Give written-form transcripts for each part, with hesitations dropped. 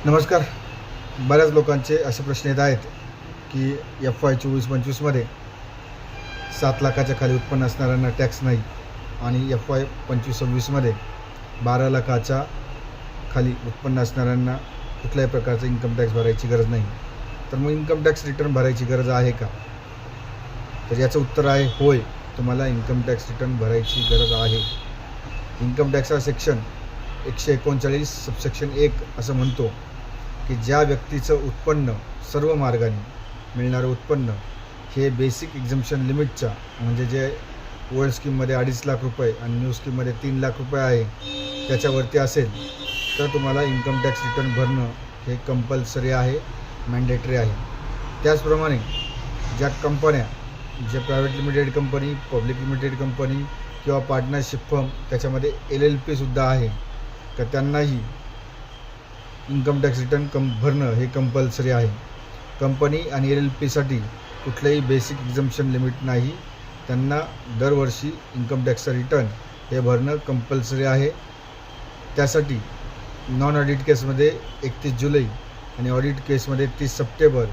नमस्कार. बऱ्याच लोकांचे असे प्रश्न येत आहेत की FY 24-25मध्ये 7 लाखाच्या खाली उत्पन्न असणाऱ्यांना टॅक्स नाही आणि FY 25-26मध्ये 12 लाखाच्या खाली उत्पन्न असणाऱ्यांना कुठल्याही प्रकारचं इन्कम टॅक्स भरायची गरज नाही. तर मग इन्कम टॅक्स रिटर्न भरायची गरज आहे का? तर याचं उत्तर आहे होय, तुम्हाला इन्कम टॅक्स रिटर्न भरायची गरज आहे. इन्कम टॅक्सचा सेक्शन 139 सबसेक्शन 1 असं म्हणतो की ज्या व्यक्तीचं उत्पन्न सर्व मार्गाने मिळणारं उत्पन्न हे बेसिक एक्झम्पशन लिमिटच्या म्हणजे जे ओल्ड स्कीममध्ये 2.5 लाख रुपये आणि न्यू स्कीममध्ये 3 लाख रुपये आहे त्याच्यावरती असेल तर तुम्हाला इन्कम टॅक्स रिटर्न भरणं हे कंपल्सरी आहे, मॅन्डेटरी आहे. त्याचप्रमाणे ज्या कंपन्या जे private limited company, public limited company किंवा पार्टनरशिप फर्म त्याच्यामध्ये LLP सुद्धा आहे तर त्यांनाही इन्कम टॅक्स रिटर्न भरणं हे कंपल्सरी आहे. कंपनी आणि LLPसाठी कुठलंही बेसिक एक्झम्पशन लिमिट नाही. त्यांना दरवर्षी इन्कम टॅक्सचं रिटर्न हे भरणं कंपल्सरी आहे. त्यासाठी नॉन ऑडिट केसमध्ये 31 जुलै आणि ऑडिट केसमध्ये 30 सप्टेंबर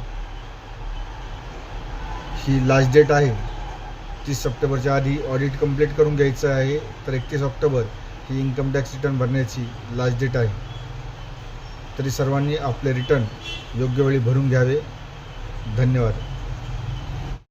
ही लास्ट डेट आहे. 30 सप्टेंबरच्या आधी ऑडिट कंप्लीट करून घ्यायचं आहे तर 31 ऑक्टोबर ही इन्कम टॅक्स रिटर्न भरण्याची लास्ट डेट आहे. तरी सर्वांनी आपले रिटर्न योग्य वेळी भरून घ्यावे. धन्यवाद.